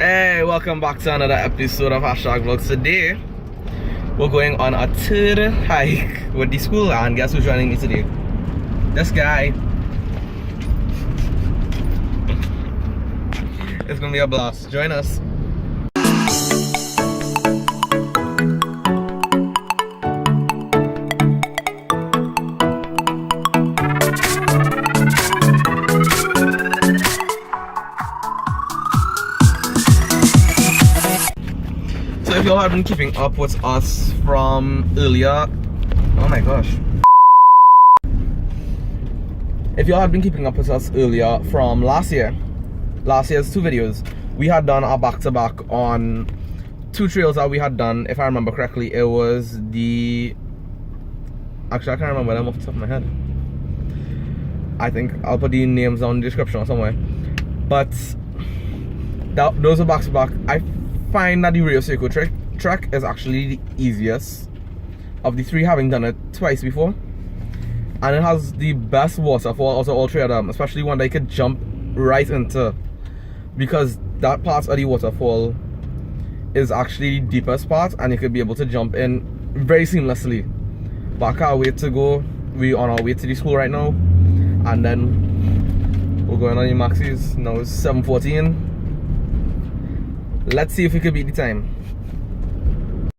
Hey, welcome back to another episode of Hashtag Vlogs. Today, we're going on a third hike with the school, and guess who's joining me today? This guy. It's gonna be a blast. Join us. So if y'all have been keeping up with us from earlier, oh my gosh. If y'all had been keeping up with us earlier from last year's two videos, we had done our back-to-back on two trails that we had done. If I remember correctly, it was the... Actually, I can't remember them off the top of my head. I think I'll put the names down in the description or somewhere. But those are back-to-back. I find that the Rio Seco trek is actually the easiest of the three, having done it twice before, and it has the best waterfall out of all three of them, especially one that you could jump right into, because that part of the waterfall is actually the deepest part and you could be able to jump in very seamlessly. But I can't wait to go. We're on our way to the school right now, and then we're going on the maxis. Now it's 7:14. Let's see if we can beat the time.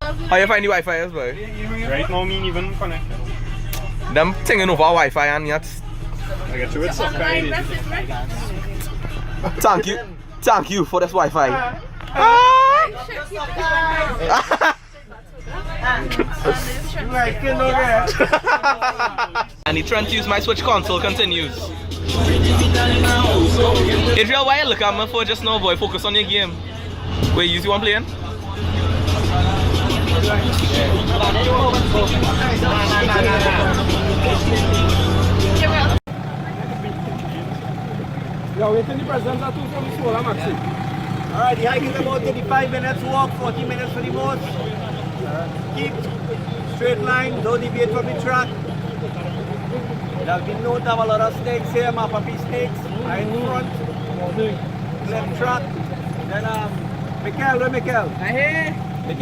How you find the Wi-Fi as well? Right now, me even connected. Them thinking over Wi-Fi and yet. I get you with some kind of... Thank you for this Wi-Fi. And the trend to use my Switch console continues. Adriel, why you look at me for just now, boy? Focus on your game. Wait, use you one playing? Yeah, waiting the presents are 2 from the school, Maxi. Alright, the hike is about 35 minutes walk, 40 minutes for the most. Keep straight line, don't deviate from the track. There have been note of a lot of snakes here, Mapapi snakes, right in front. Left track. Then Michael last. We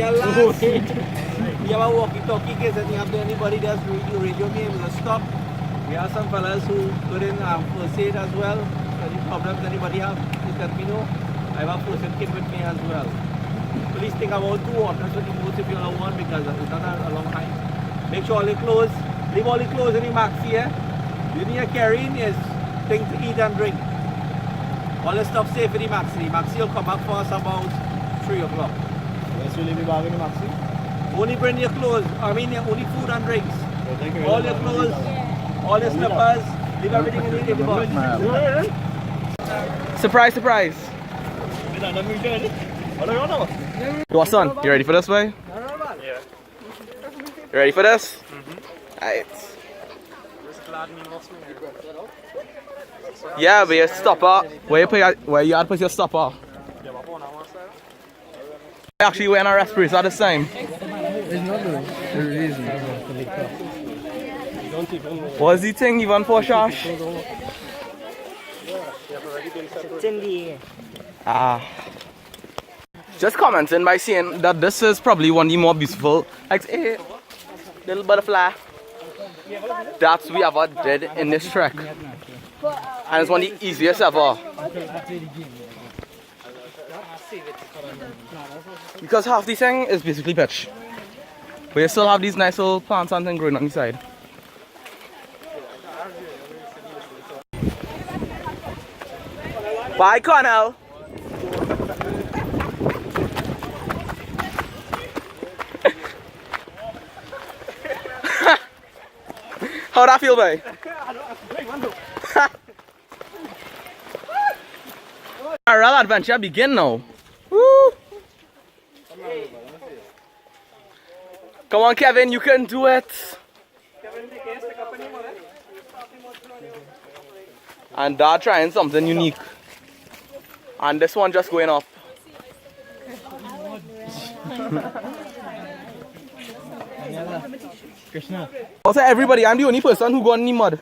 have a walkie-talkie case that you have to anybody that's radio me, we'll stop. We have some fellas who put in first aid as well. Any problems anybody have, please let me know. I have a first aid kit with me as well. Please think about 2 waters with the boat if you don't want, because it's not a long time. Make sure all your clothes, leave all your clothes in the maxi here. You need to carry in is things to eat and drink. All the stuff safe in the maxi. The maxi will come back for us about 3 o'clock. Yes, you leave the bag in the maxi? Only bring your clothes, only food and drinks. All your clothes, all your slippers, leave everything in the box. Surprise, surprise. Yo, son, you ready for this, boy? Yeah. You ready for this? Alright. Yeah, but your stopper. Where you had to put your stopper? Actually, we're in our respirators at the same. It's not the reason. What's the thing even for, Shash? It's in the air. Just commenting by saying that this is probably one of the more beautiful, like, hey, little butterfly, that we ever did in this trek. And it's one of the easiest ever. Because half the thing is basically pitch. But you still have these nice little plants and things growing on the side. Bye, Connell. How'd that feel, babe? Our real adventure begin now. Woo! Come on, Kevin, you can do it. And Dad trying something unique. And this one just going up. Also, everybody, I'm the only person who got in the mud.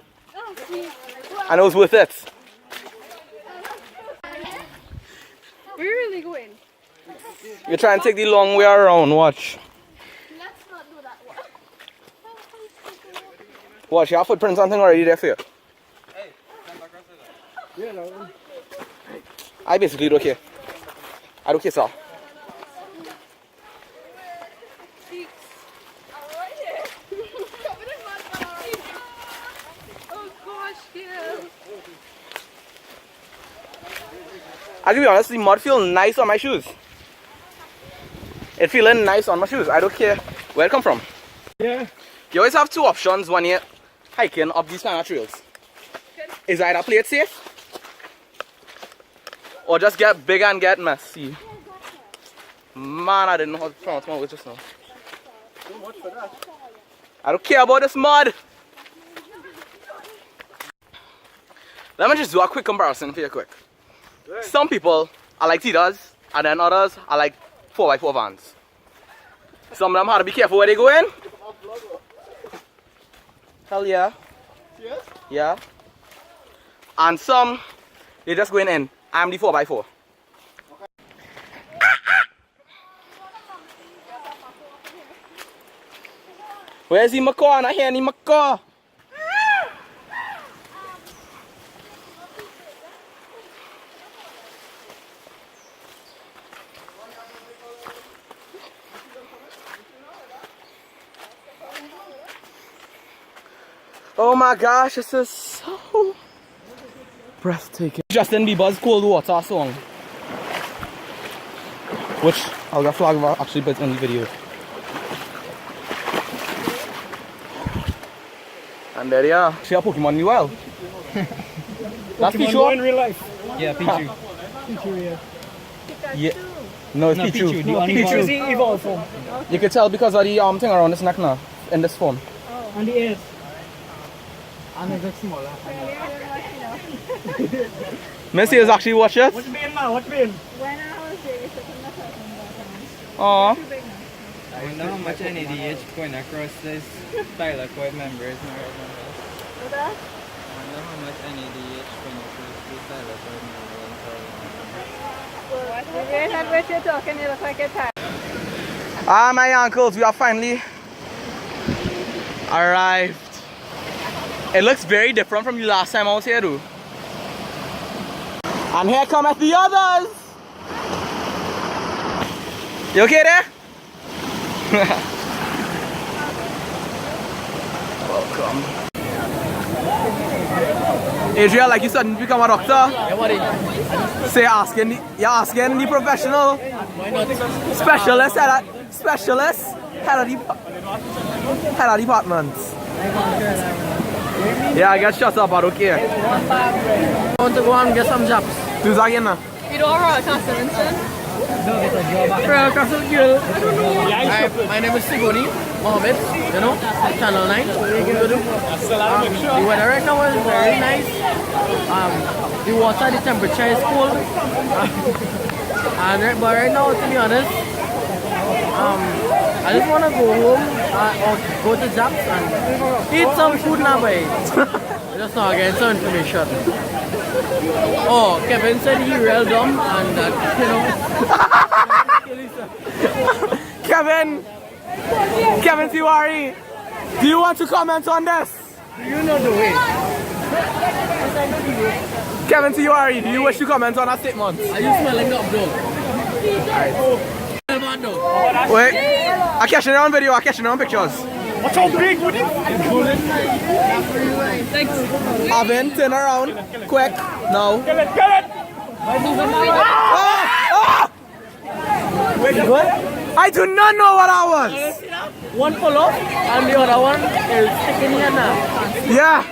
And it was worth it. Where are they going? You try and take the long way around, watch. Let's not do that one. Watch, your footprints something already there for you. I basically don't care. I don't care, sir. Oh gosh, yeah. I'll be honest, the mud feels nice on my shoes. It feeling nice on my shoes. I don't care where it come from. Yeah. You always have two options when you're hiking up these kind of trails. Is either play it safe or just get big and get messy. Man, I didn't know how to pronounce my words just now. So much for that. I don't care about this mud. Let me just do a quick comparison for you quick. Some people are like Titas, and then others are like 4x4 vans. Some of them have to be careful where they go in. Hell yeah. Yes? Yeah. And some, they just going in. I'm the 4x4. Where's the macaw? I hear any macaw. Oh my gosh, this is so breathtaking. Justin Bieber's Cold Water song. Which I'll get flag actually put in the video. And there you are. See a Pokemon you well. That's Pichu in real life. Yeah, Pichu. Pichu, yeah. Yeah. No, it's No, Pichu. Pichu, the only Pichu is the evolved form. You can tell because of the thing around his neck now, in this form. And the ears. And it's like smaller. Missy is actually watch it. What's been now? What's been? When I was there, Aww. too big now. I wonder how much NADH going across this thylakoid members and right members. What's that? I wonder how much NADH going across this thylakoid members. The rate at which you're talking, you look like a tired. Ah, my uncles, we have finally arrived. It looks very different from the last time I was here, though. And here come the others. You okay there? Welcome. Adriel, like you said, you become a doctor. Yeah, buddy. Say you're asking the professional specialist head of departments. Yeah, I get shut up, but okay. I want to go and get some jobs. Who's again now? You don't rock Castle Winston? Hi, my name is Sigoni Mohammed, you know, Channel 9. The weather right now is very nice. The water, the temperature is cold. But right now, to be honest, I just want to go home or go to Japs and eat some food now, boy. Just now getting some information. Oh, Kevin said he real dumb and that, you know. Kevin Tiwari, do you want to comment on this? You know the way. Kevin Tiwari, do you wish to comment on that statement? Are you smelling up, though? Wait, I'm catching it on video, I'm catching it on pictures. What's so big with it? Avin, turn around, quick, now. Kill it, kill it! Wait, what? I do not know what I was. One pull up and the other one is sticking here now. Yeah.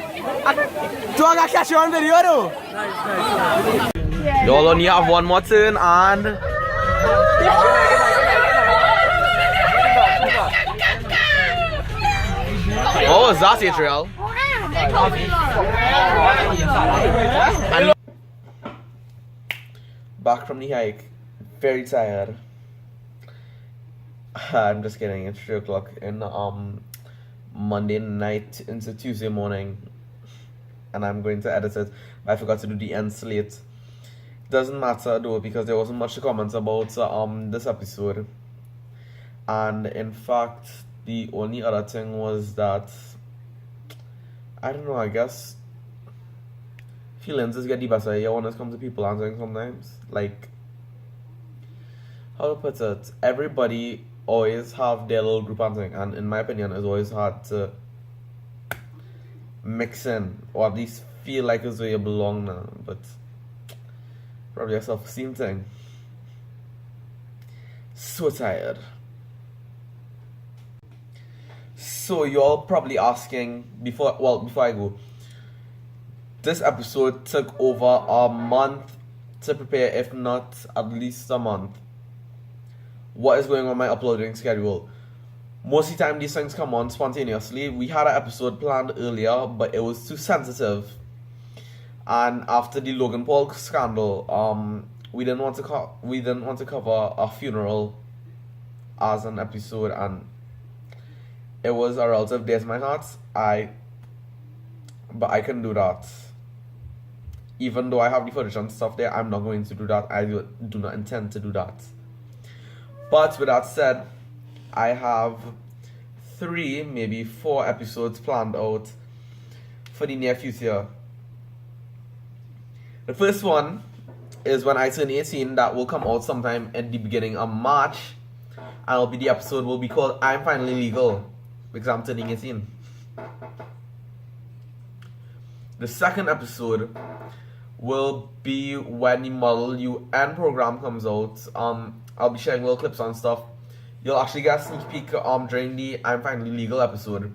So I gotta catch you on video though. Nice. Y'all only have one more turn and... What was that, Adriel? Back from the hike, very tired. I'm just kidding, it's 3 o'clock in Monday night into Tuesday morning, and I'm going to edit it. I forgot to do the end slate. doesn't matter though, because there wasn't much to comment about this episode. And in fact, the only other thing was that, I don't know, I guess feelings just get the better here when it comes to people answering sometimes. Like, how to put it, everybody always have their little group answering, and in my opinion it's always hard to mix in, or at least feel like it's where you belong now. But probably a self-esteem thing. So tired. So you're probably asking, before I go, this episode took over a month to prepare, if not at least a month. What is going on my uploading schedule? Most of the time these things come on spontaneously. We had an episode planned earlier, but it was too sensitive. And after the Logan Paul scandal, we didn't want to cover a funeral as an episode, and it was a relative dear to my heart. But I can do that. Even though I have the footage and stuff there, I'm not going to do that. I do not intend to do that. But with that said, I have 3, maybe 4 episodes planned out for the near future. The first one is when I turn 18. That will come out sometime at the beginning of March. And the episode will be called I'm Finally Legal, because I'm turning 18. The second episode will be when the Model UN program comes out. I'll be sharing little clips and stuff. You'll actually get a sneak peek during the I'm Finally Legal episode,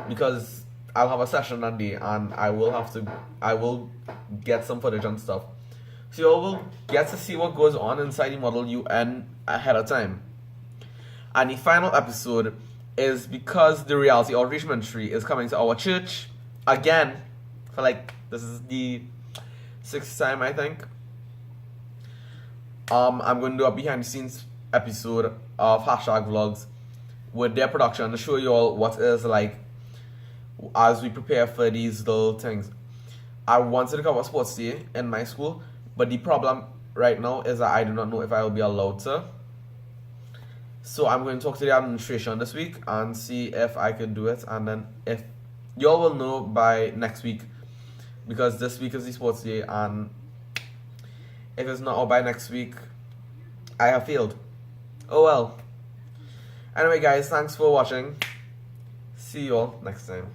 because I'll have a session that day and I will get some footage and stuff. So you will get to see what goes on inside the Model UN ahead of time. And the final episode is because the Reality Outreach Ministry is coming to our church again for this is the 6th time, I think. I'm going to do a behind the scenes episode of #vlogs with their production to show you all what it is like as we prepare for these little things. I wanted to cover sports day in my school, but the problem right now is that I do not know if I will be allowed to. So I'm going to talk to the administration this week and see if I can do it, and then if y'all will know by next week, because this week is the sports day, and if it's not out by next week, I have failed. Oh well. Anyway guys, thanks for watching. See you all next time.